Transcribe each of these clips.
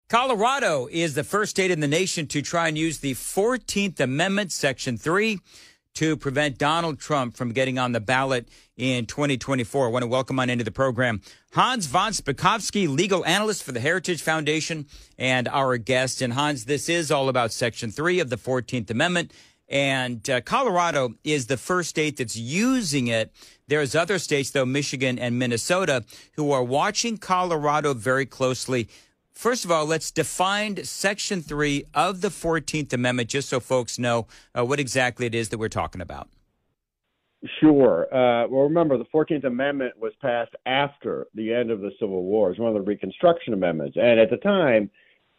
Colorado is the first state in the nation to try and use the 14th Amendment, Section 3, to prevent Donald Trump from getting on the ballot in 2024. I want to welcome on into the program Hans von Spakovsky, legal analyst for the Heritage Foundation, and our guest. And Hans, this is all about Section 3 of the 14th Amendment. And Colorado is the first state that's using it. There's other states, though, Michigan and Minnesota, who are watching Colorado very closely. First of all, let's define Section 3 of the 14th Amendment, just so folks know what exactly it is that we're talking about. Sure. Well, remember, the 14th Amendment was passed after the end of the Civil War. It's one of the Reconstruction Amendments. And at the time,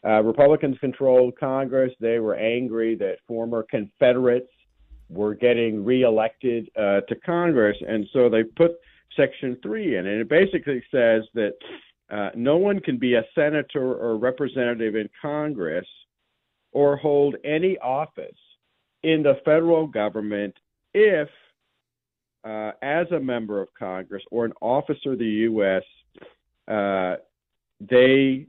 Republicans controlled Congress. They were angry that former Confederates were getting reelected to Congress. And so they put Section 3 in. And it basically says that no one can be a senator or representative in Congress or hold any office in the federal government if, as a member of Congress or an officer of the U.S., they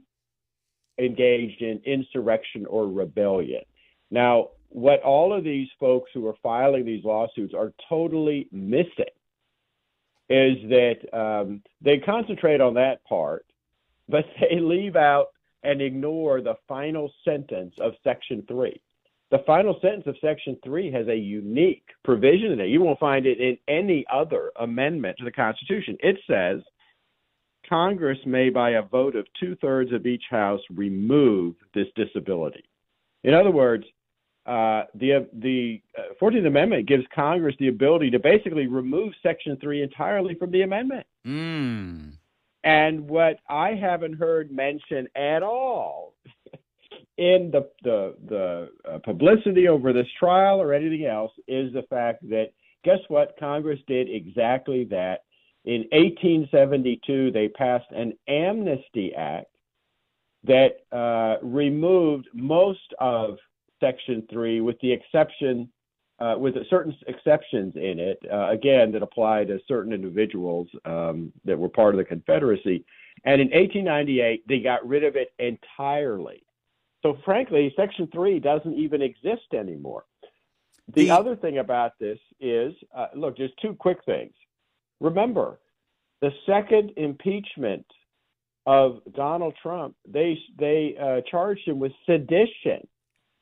engaged in insurrection or rebellion. Now, what all of these folks who are filing these lawsuits are totally missing is that they concentrate on that part, but they leave out and ignore the final sentence of Section 3. The final sentence of Section 3 has a unique provision in it. You won't find it in any other amendment to the Constitution. It says, Congress may, by a vote of 2/3 of each house, remove this disability. In other words, the 14th Amendment gives Congress the ability to basically remove Section 3 entirely from the amendment. And what I haven't heard mentioned at all in the publicity over this trial or anything else is the fact that, guess what? Congress did exactly that. In 1872, they passed an Amnesty Act that removed most of Section 3 with the exception with certain exceptions in it, again, that apply to certain individuals that were part of the Confederacy. And in 1898, they got rid of it entirely. So, frankly, Section 3 doesn't even exist anymore. The other thing about this is, look, just two quick things. Remember, the second impeachment of Donald Trump, they charged him with sedition.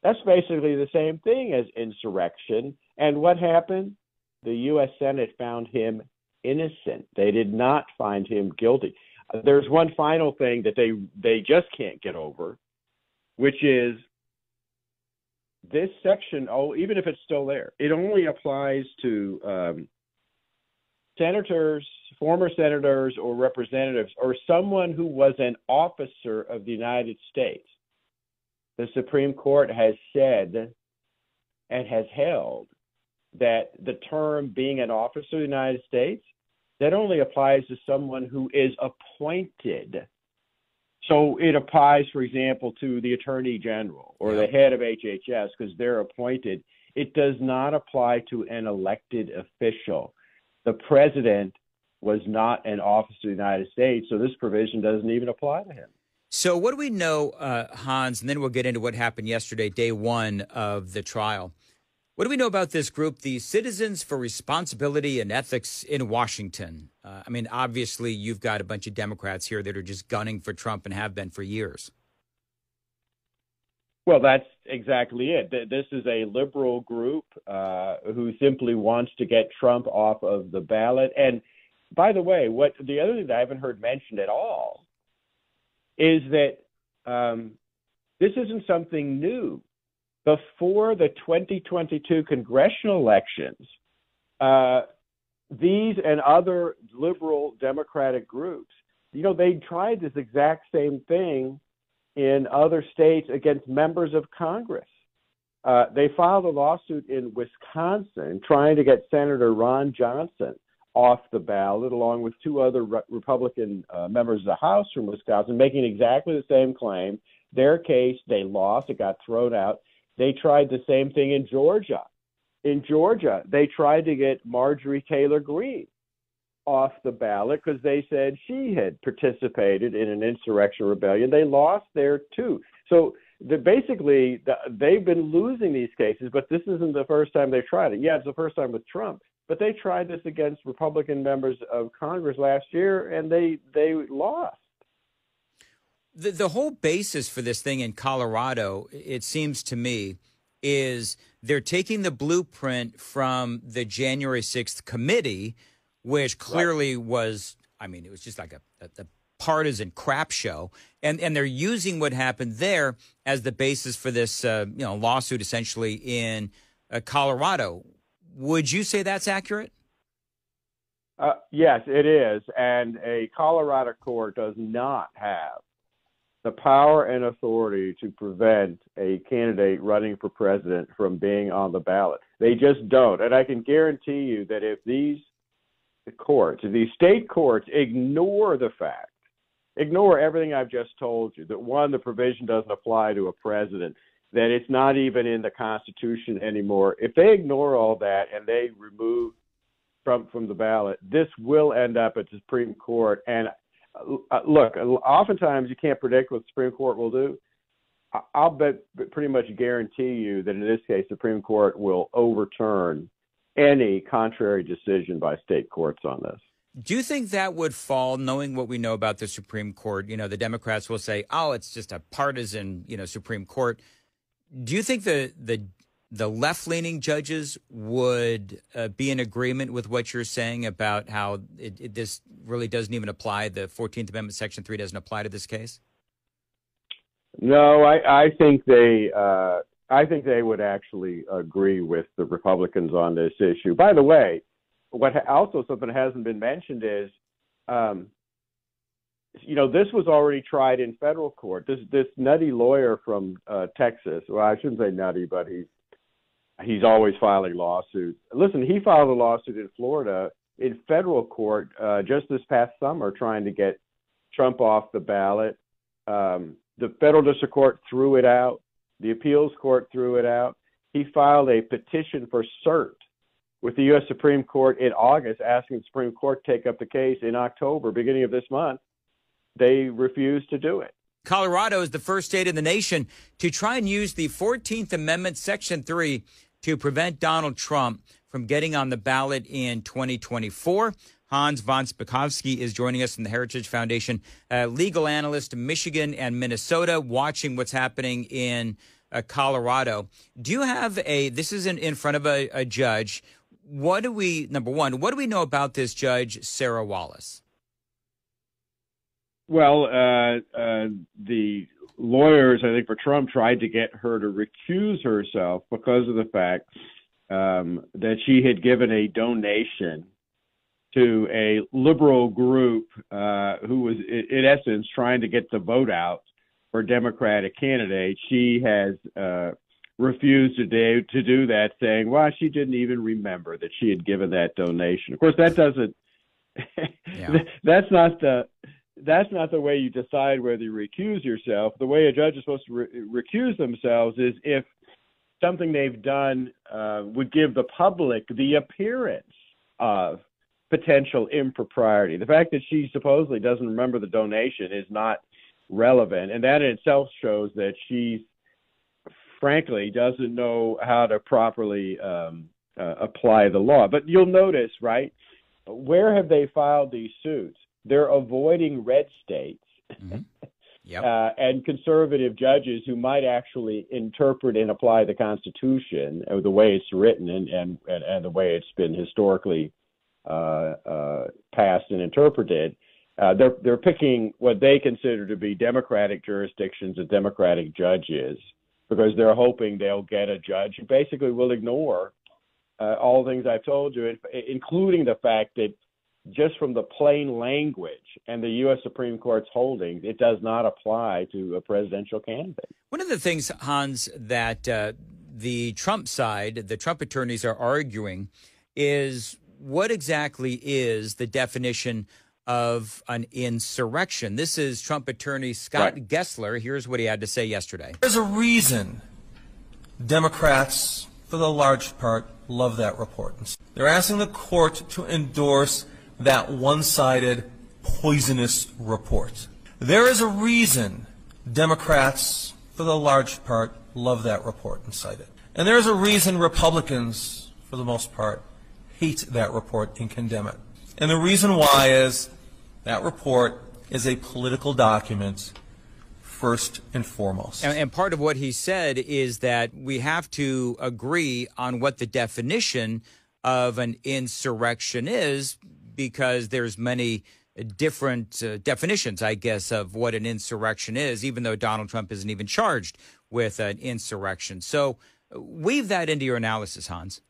That's basically the same thing as insurrection. And what happened? The U.S. Senate found him innocent. They did not find him guilty. There's one final thing that they just can't get over, which is this section, even if it's still there, it only applies to senators, former senators or representatives, or someone who was an officer of the United States. The Supreme Court has said and has held that the term being an officer of the United States, that only applies to someone who is appointed. So it applies, for example, to the Attorney General or the head of HHS because they're appointed. It does not apply to an elected official. The president was not an officer of the United States, so this provision doesn't even apply to him. So what do we know, Hans, and then we'll get into what happened yesterday, day one of the trial. What do we know about this group, the Citizens for Responsibility and Ethics in Washington? I mean, obviously, you've got a bunch of Democrats here that are just gunning for Trump and have been for years. Well, that's exactly it. This is a liberal group who simply wants to get Trump off of the ballot. And by the way, the other thing that I haven't heard mentioned at all is that this isn't something new. Before the 2022 congressional elections, these and other liberal Democratic groups, they tried this exact same thing in other states against members of Congress. They filed a lawsuit in Wisconsin trying to get Senator Ron Johnson off the ballot, along with two other Republican members of the House from Wisconsin, making exactly the same claim. Their case, they lost. It got thrown out. They tried the same thing in Georgia. In Georgia, they tried to get Marjorie Taylor Greene off the ballot because they said she had participated in an insurrection rebellion. They lost there too. So basically, they've been losing these cases, but this isn't the first time they've tried it. Yeah, it's the first time with Trump, but they tried this against Republican members of Congress last year, and they lost. The whole basis for this thing in Colorado, it seems to me, is they're taking the blueprint from the January 6th committee, which clearly was, I mean, it was just like a partisan crap show. And they're using what happened there as the basis for this, lawsuit essentially in Colorado. Would you say that's accurate? Yes, it is. And a Colorado court does not have the power and authority to prevent a candidate running for president from being on the ballot. They just don't. And I can guarantee you that if these state courts ignore everything I've just told you, that one, the provision doesn't apply to a president, that it's not even in the Constitution anymore. If they ignore all that and they remove Trump from the ballot, this will end up at the Supreme Court. And look, oftentimes you can't predict what the Supreme Court will do. I'll pretty much guarantee you that in this case, the Supreme Court will overturn any contrary decision by state courts on this. Do you think that would fall, knowing what we know about the Supreme Court? The Democrats will say, oh, it's just a partisan, Supreme Court. Do you think the left-leaning judges would be in agreement with what you're saying about how this really doesn't even apply? The 14th Amendment, Section 3 doesn't apply to this case? No, I think they would actually agree with the Republicans on this issue. By the way, something that hasn't been mentioned is, this was already tried in federal court. This nutty lawyer from Texas, well, I shouldn't say nutty, but he's always filing lawsuits. Listen, he filed a lawsuit in Florida in federal court just this past summer trying to get Trump off the ballot. The federal district court threw it out. The appeals court threw it out. He filed a petition for cert with the U.S. Supreme Court in August, asking the Supreme Court to take up the case in October, beginning of this month. They refused to do it. Colorado is the first state in the nation to try and use the 14th Amendment, Section 3, to prevent Donald Trump from getting on the ballot in 2024. Hans von Spakovsky is joining us from the Heritage Foundation, legal analyst, Michigan and Minnesota, watching what's happening in Colorado. Do you have this is in front of a judge. Number one, what do we know about this judge, Sarah Wallace? Well, the lawyers, I think, for Trump tried to get her to recuse herself because of the fact that she had given a donation to a liberal group who was, in essence, trying to get the vote out for Democratic candidates. She has refused to do that, saying, well, she didn't even remember that she had given that donation. Of course, that doesn't that's not the way you decide whether you recuse yourself. The way a judge is supposed to recuse themselves is if something they've done would give the public the appearance of potential impropriety. The fact that she supposedly doesn't remember the donation is not relevant, and that in itself shows that she, frankly, doesn't know how to properly apply the law. But you'll notice, right, where have they filed these suits? They're avoiding red states and conservative judges who might actually interpret and apply the Constitution or the way it's written and the way it's been historically passed and interpreted. They're picking what they consider to be Democratic jurisdictions and Democratic judges because they're hoping they'll get a judge who basically will ignore all the things I've told you, including the fact that just from the plain language and the U.S. Supreme Court's holdings, it does not apply to a presidential candidate. One of the things, Hans, that the Trump side, the Trump attorneys are arguing is what exactly is the definition of an insurrection? This is Trump attorney Scott Gessler. Here's what he had to say yesterday. There's a reason Democrats, for the large part, love that report. They're asking the court to endorse that one-sided, poisonous report. There is a reason Democrats, for the large part, love that report and cite it. And there's a reason Republicans, for the most part, hate that report and condemn it. And the reason why is that report is a political document first and foremost. And part of what he said is that we have to agree on what the definition of an insurrection is, because there's many different definitions, I guess, of what an insurrection is, even though Donald Trump isn't even charged with an insurrection. So weave that into your analysis, Hans.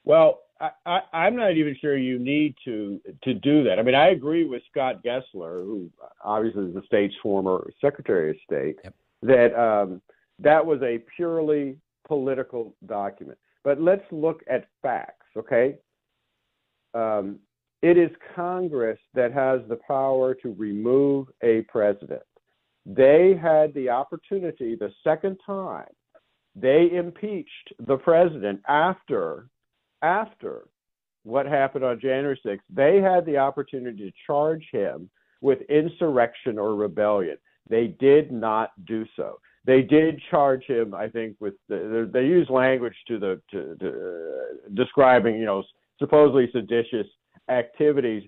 Well, I'm not even sure you need to do that. I mean, I agree with Scott Gessler, who obviously is the state's former Secretary of State, yep, that that was a purely political document. But let's look at facts, okay? It is Congress that has the power to remove a president. They had the opportunity the second time they impeached the president after what happened on January 6th. They had the opportunity to charge him with insurrection or rebellion. They did not do so. They did charge him, I think, with they use language to describing, supposedly seditious activities,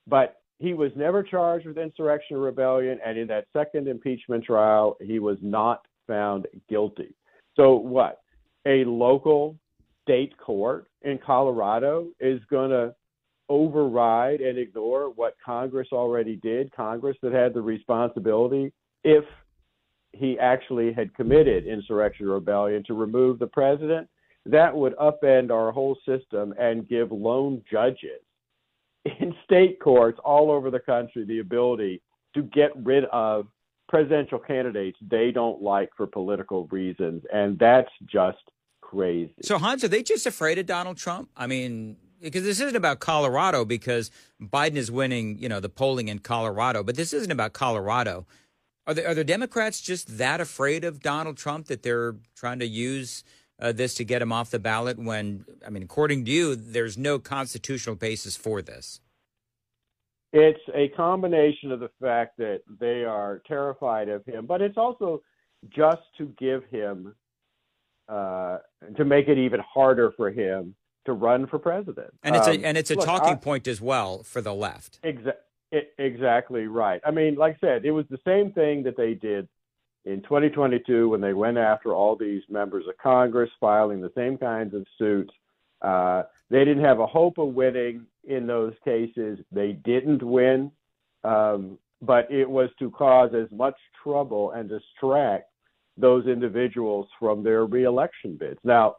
but he was never charged with insurrection or rebellion, and in that second impeachment trial, he was not found guilty. So what? A local state court in Colorado is going to override and ignore what Congress already did, Congress that had the responsibility, if he actually had committed insurrection or rebellion, to remove the president? That would upend our whole system and give lone judges in state courts all over the country the ability to get rid of presidential candidates they don't like for political reasons. And that's just crazy. So, Hans, are they just afraid of Donald Trump? I mean, because this isn't about Colorado, because Biden is winning, the polling in Colorado, but this isn't about Colorado. Are the Democrats just that afraid of Donald Trump that they're trying to use this to get him off the ballot when, according to you, there's no constitutional basis for this? It's a combination of the fact that they are terrified of him, but it's also just to give him, to make it even harder for him to run for president. And it's a talking point as well for the left. Exactly right. I mean, like I said, it was the same thing that they did in 2022 when they went after all these members of Congress filing the same kinds of suits. They didn't have a hope of winning in those cases. They didn't win, but it was to cause as much trouble and distract those individuals from their reelection bids. Now,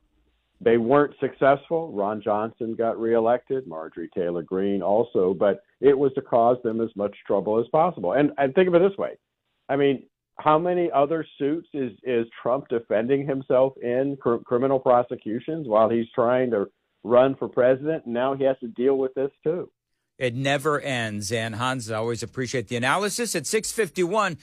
they weren't successful. Ron Johnson got reelected, Marjorie Taylor Greene also, but it was to cause them as much trouble as possible. And think of it this way. I mean, how many other suits is Trump defending himself in, criminal prosecutions, while he's trying to run for president? Now he has to deal with this too. It never ends. And Hans, I always appreciate the analysis. At 6:51,